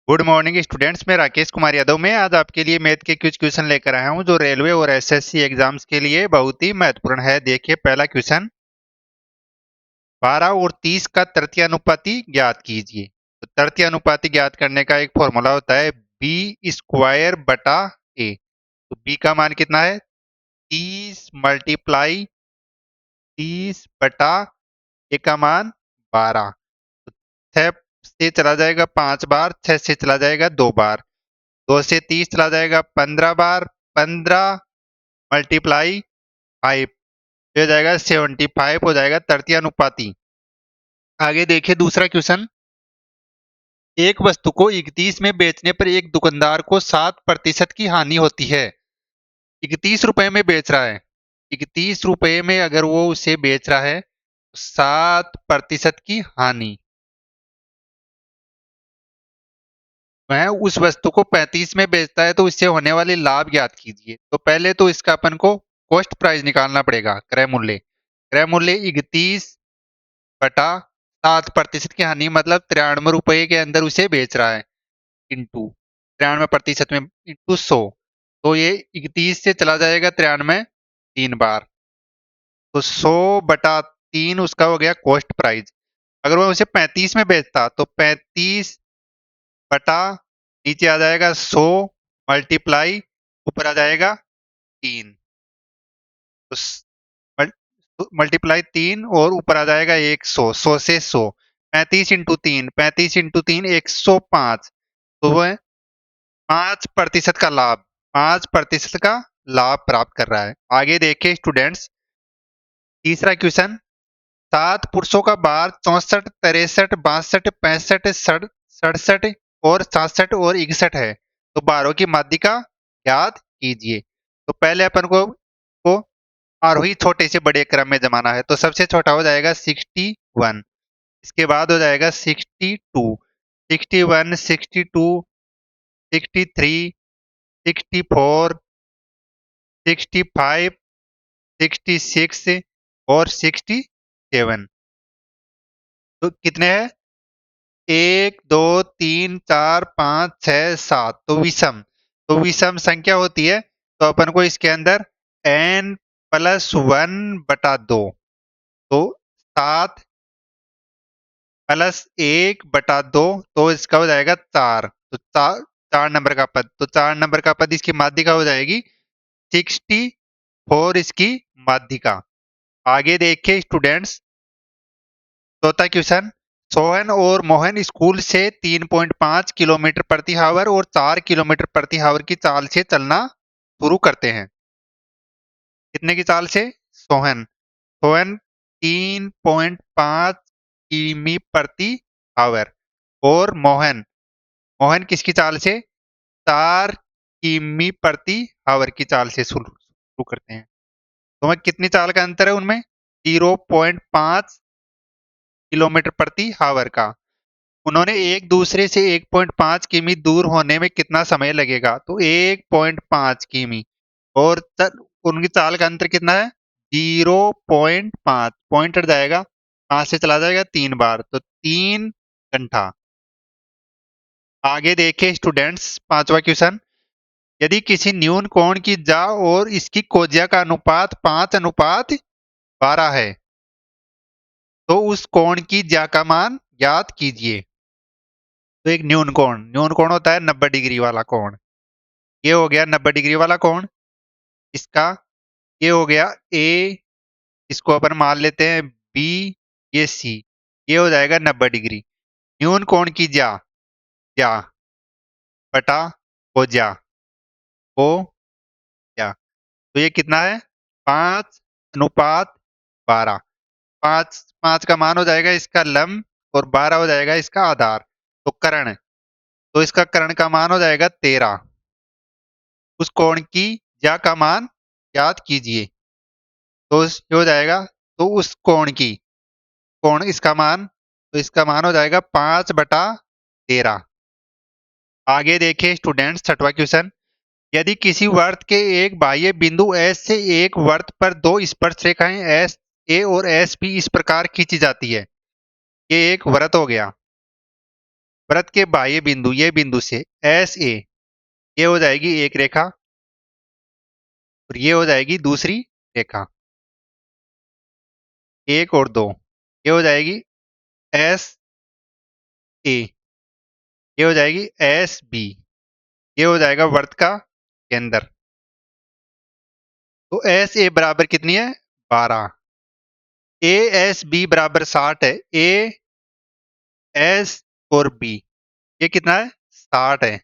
Good morning students. मैं राकेश कुमार यादव में आज आपके लिए मैथ के कुछ क्वेश्चन लेकर आया हूं जो रेलवे और एसएससी एग्जाम्स के लिए बहुत ही महत्वपूर्ण है। देखिए पहला क्वेश्चन, 12 और 30 का तृतीय अनुपाती ज्ञात कीजिए। तो तृतीय अनुपाती ज्ञात करने का एक फॉर्मूला होता है बी स्क्वायर बटा ए। तो बी का मान कितना है? 30 मल्टीप्लाई 30 बटा ए का मान 12। तो 6 से चला जाएगा 5 बार, 6 से चला जाएगा 2 बार, 2 से 30 चला जाएगा 15 बार, 15 मल्टीप्लाई 5 हो जाएगा 75 हो जाएगा तृतीय अनुपाती। आगे देखिए दूसरा क्वेश्चन, एक वस्तु को 31 में बेचने पर एक दुकानदार को 7% की हानि होती है। 31 रुपए में बेच रहा है, 31 रुपए में अगर वो उसे बेच रहा है, 7% की हानि। वह उस वस्तु को 35 में बेचता है तो इससे होने वाले लाभ ज्ञात कीजिए। तो पहले तो इसका अपन को कॉस्ट प्राइस निकालना पड़ेगा, क्रय मूल्य। क्रय मूल्य 31 बटा 7% की हानि मतलब 93 रुपए के अंदर उसे बेच रहा है, इंटू 93% में इंटू 100। तो ये 31 से चला जाएगा 93 3 बार, तो 100/3 उसका हो गया कॉस्ट प्राइस। अगर वो उसे 35 में बेचता तो 35 बटा नीचे आ जाएगा 100 मल्टीप्लाई ऊपर आ जाएगा 3, तो मल्टीप्लाई 3 और ऊपर आ जाएगा 100, 100 से 100, 35 × 3, 35 × 3 105। तो वह 5% का लाभ, 5% का लाभ प्राप्त कर रहा है। आगे देखिए स्टूडेंट्स, तीसरा क्वेश्चन, 7 पुरुषों का भार 64, 63, 62, 65, 67 और 67 और 61 है। तो भारों की माध्यिका ज्ञात कीजिए। तो पहले अपन को आरोही छोटे से बड़े क्रम में जमाना है। तो सबसे छोटा हो जाएगा 61, इसके बाद हो जाएगा 62, 61, 62, 63, 64, 65, 66 और 67। तो कितने हैं? 1 2 3 4 5 6 7। तो विषम, तो विषम संख्या होती है। तो अपन को इसके अंदर n+1/2, तो 7 + 1/2, तो इसका हो जाएगा 4। तो 4 नंबर का पद, तो 4 नंबर का पद इसकी माध्यिका हो जाएगी 64 इसकी माध्यिका। आगे देखिए स्टूडेंट्स, चौथा क्वेश्चन, सोहन और मोहन स्कूल से 3.5 किलोमीटर प्रति हावर और 4 किलोमीटर प्रति हावर की चाल से चलना शुरू करते हैं। कितने की चाल से? सोहन सोहन 3.5 किमी प्रति हावर और मोहन मोहन किसकी चाल से? 4 किमी प्रति हावर की चाल से शुरू करते हैं। तो मैं कितनी चाल का अंतर है उनमें? 0.5 किलोमीटर प्रति हावर का। उन्होंने एक दूसरे से 1.5 किमी दूर होने में कितना समय लगेगा? तो 1.5 किमी, और उनकी चाल का अंतर कितना है? 0.5, पॉइंट हट जाएगा, 5 से चला जाएगा 3 बार, तो 3 घंटा। आगे देखिए स्टूडेंट्स, पांचवा क्वेश्चन, यदि किसी न्यून कोण की जा और इसकी कोज्या का अनुपात 5:12 है, तो उस कोण की ज्या का मान ज्ञात कीजिए। तो एक न्यून कोण होता है 90 डिग्री वाला कोण। ये हो गया 90 डिग्री वाला कोण, इसका ये हो गया ए, इसको अपन मान लेते हैं बी, ये सी, ये हो जाएगा 90 डिग्री। न्यून कोण की ज्या, ज्या बटा कोज्या, को ज्या, तो ये कितना है? 5:12। 5 5 का मान हो जाएगा इसका लंब और 12 हो जाएगा इसका आधार। तो कर्ण, तो इसका कर्ण का मान हो जाएगा 13। उस कोण की ज्या का मान ज्ञात कीजिए। तो ये हो जाएगा, तो उस कोण की, कोण इसका मान, तो इसका मान हो जाएगा 5/13। आगे देखिए स्टूडेंट्स, छठवां क्वेश्चन, यदि किसी वर्त के एक बाह्य बिंदु एस से एक वर्त पर दो स्पर्श रेखाएं एस ए और एस बी इस प्रकार खींची जाती है। ये एक वृत्त हो गया। वृत्त के बाह्य बिंदु ये बिंदु से एस ए, ये हो जाएगी एक रेखा और ये हो जाएगी दूसरी रेखा, एक और दो, ये हो जाएगी एस ए, ये हो जाएगी एस बी, ये हो जाएगा वृत्त का केंद्र। तो एस ए बराबर कितनी है? 12। ए एस बी बराबर 60 है। ए एस और बी ये कितना है? 60 है।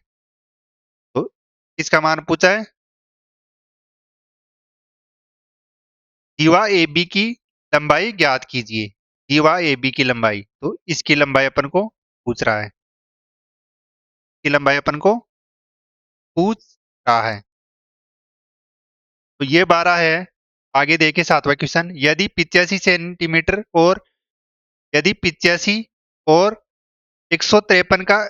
तो किसका मान पूछा है? जीवा ए बी की लंबाई ज्ञात कीजिए। जीवा ए बी की लंबाई, तो इसकी लंबाई अपन को पूछ रहा है, इसकी लंबाई अपन को पूछ रहा है। तो ये 12 है। आगे देखिए 7वां क्वेश्चन। यदि 85 सेंटीमीटर और यदि 85 और 153 का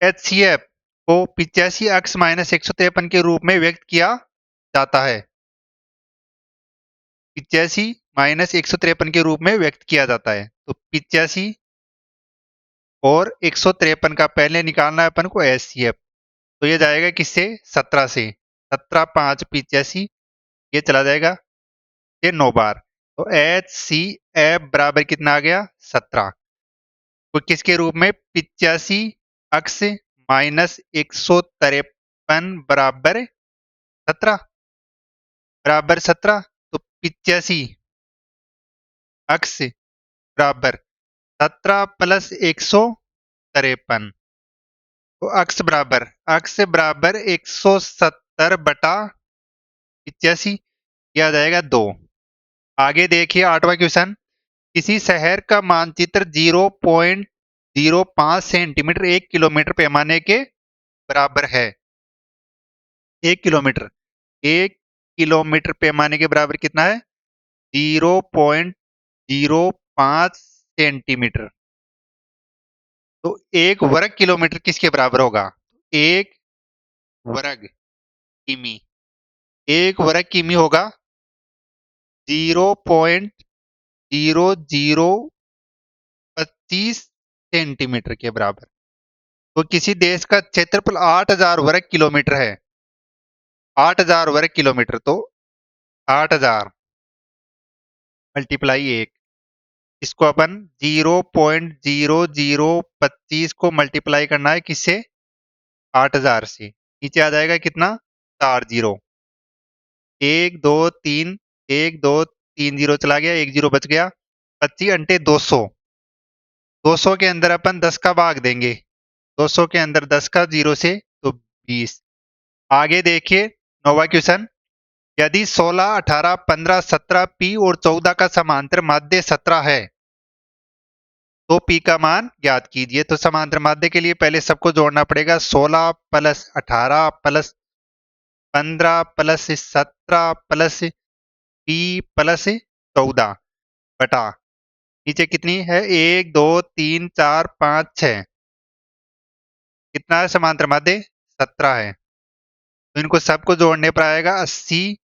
एचसीएफ को 85 अक्स माइनस 153 के रूप में व्यक्त किया जाता है। 85 माइनस 153 के रूप में व्यक्त किया जाता है। तो 85 और 153 का पहले निकालना है अपन को एचसीएफ। तो ये जाएगा किससे? 17 से। 17 5 85, ये चला जाएगा ये 9 बार। तो एच सी एफ बराबर कितना आ गया? 17। तो किसके रूप में? 85 अक्स माइनस 153 बराबर 17, बराबर 17। तो 85 अक्स बराबर 17 प्लस 153। तो अक्स बराबर 170 बटा 85, यह आ जाएगा 2। आगे देखिए 8वां क्वेश्चन। किसी शहर का मानचित्र 0.05 सेंटीमीटर 1 किलोमीटर पैमाने के बराबर है। 1 किलोमीटर, 1 किलोमीटर पैमाने के बराबर कितना है? 0.05 सेंटीमीटर। तो एक वर्ग किलोमीटर किसके बराबर होगा? एक वर्ग किमी, एक वर्ग किमी होगा 0.0025 सेंटीमीटर के बराबर। तो किसी देश का क्षेत्रफल 8000 वर्ग किलोमीटर है। 8000 वर्ग किलोमीटर, तो 8000 मल्टीप्लाई 1, इसको अपन 0.0025 को मल्टीप्लाई करना है किससे? 8000 से। नीचे आ जाएगा कितना? 4 जीरो, 1 2 3, 1 2 3 जीरो चला गया, 1 जीरो बच गया। 25 अंटे 200, 200 के अंदर अपन 10 का भाग देंगे। 200 के अंदर 10 का जीरो से, तो 20। आगे देखिए 9वां क्वेश्चन। यदि 16 18 15 17 पी और 14 का समांतर माध्य 17 है तो पी का मान ज्ञात कीजिए। तो समांतर माध्य के लिए पहले सबको जोड़ना पड़ेगा। 16 plus 18 plus 15 plus 17 plus P plus 14 बटा नीचे कितनी है? 1 2 3 4 5 6। कितना है समांतर माध्य? 17 है। तो इनको सबको जोड़ने पर आएगा 80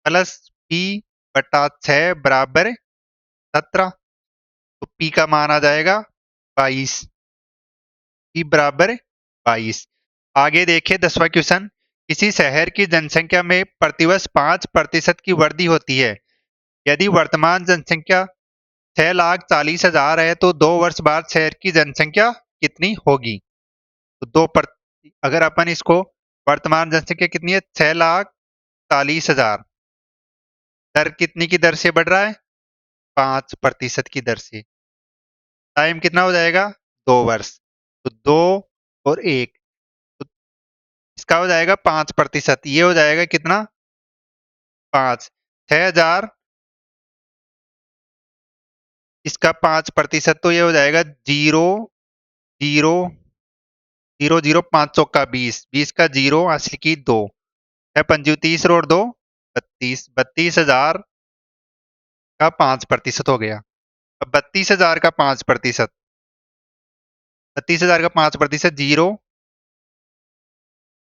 प्लस पी बटा 6 बराबर 17। तो पी का मान आ जाएगा 22। पी बराबर 22। आगे देखिए 10वां क्वेश्चन। किसी शहर की जनसंख्या में प्रतिवर्ष 5% की वृद्धि होती है। यदि वर्तमान जनसंख्या 6,40,000 है तो 2 वर्ष बाद शहर की जनसंख्या कितनी होगी? तो अगर अपन इसको, वर्तमान जनसंख्या कितनी है? 6,40,000। दर कितनी की दर से बढ़ रहा है? 5% की दर से। टाइम कितना हो जाएगा? 2 वर्ष। तो 2 और 1, तो इसका हो जाएगा 5%। ये हो जाएगा कितना? 5। 6,000, इसका 5%, तो ये हो जाएगा 0 0 0 0 5 चौका 20, 20 का 0 असली की 2 है, 25 और 2 32, 32,000 का 5% हो गया। अब 32,000 का 5%, 32,000 का 5%, 0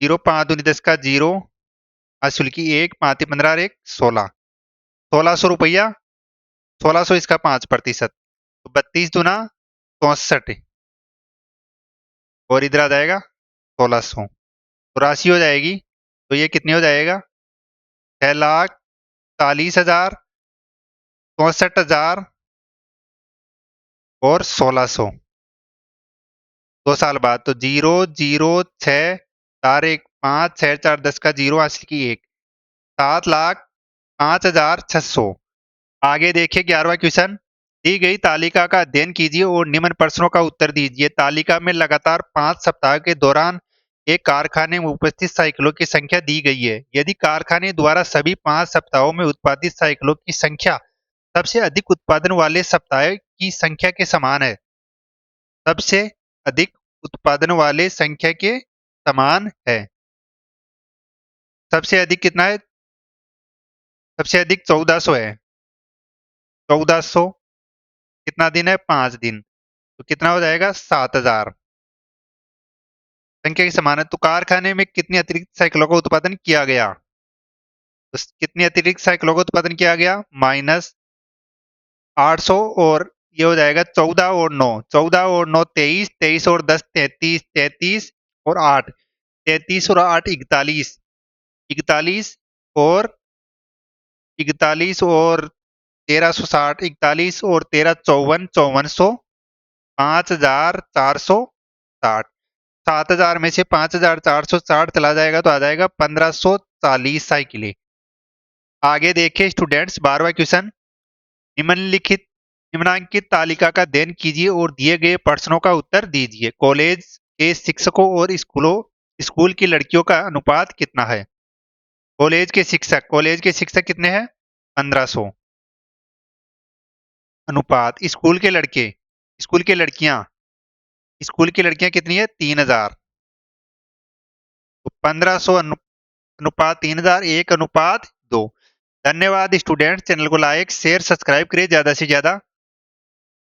0 5 दूनी 10 का 0 असुल की 1, 5 15 और 1 16, 1600 रुपया। 1600 इसका 5%, तो 32 दूना 64, और इधर आ जाएगा 1600। तो राशि हो जाएगी, तो ये कितनी हो जाएगा, 6,40,000, 64,000 और 1600। 2 साल बाद, तो 0, 0, 6, 4, 1, 5, 6, 4, 10 का 0 हासिल की 1, 7,05,600। आगे देखिए 11वां क्वेश्चन। दी गई तालिका का अध्ययन कीजिए और निम्न प्रश्नों का उत्तर दीजिए। तालिका में लगातार 5 सप्ताह के दौरान एक कारखाने में उपस्थित साइकिलों की संख्या दी गई है। यदि कारखाने द्वारा सभी 5 सप्ताहों में उत्पादित साइकिलों की संख्या सबसे अधिक उत्पादन वाले सप्ताह की संख्या के समान है, सबसे अधिक उत्पादन वाले संख्या के समान है। सबसे अधिक कितना है, सबसे अधिक 1400 है। 1400 कितना दिन है, 5 दिन, तो कितना हो जाएगा, 7,000 संख्या के समान है। तो कारखाने में कितनी अतिरिक्त साइकिलों का उत्पादन किया गया, तो कितनी अतिरिक्त साइकिलों का उत्पादन किया गया, -800, और ये हो जाएगा 14 और 9, 14 और 9 23, 23 और 10 33, 33 और 8, 33 और 8 41, 41 और 41 और 1360, 41 और 13 54, 5400, 5,460। 7,000 में से 5,460 चला जाएगा तो आ जाएगा 1,540 साइकिलें। आगे देखिए स्टूडेंट्स 12वां क्वेश्चन। निम्नलिखित निम्नांकित तालिका का अध्ययन कीजिए और दिए गए प्रश्नों का उत्तर दीजिए। कॉलेज के शिक्षकों और स्कूल की लड़कियों का अनुपात कितना है। कॉलेज के शिक्षक कितने हैं, 1,500। अनुपात स्कूल के लड़कियां स्कूल की लड़कियां कितनी है, 3,000। तो 1,500 अनुपात 3,000, 1:2। धन्यवाद स्टूडेंट। चैनल को लाइक शेयर सब्सक्राइब करिए ज्यादा से ज्यादा।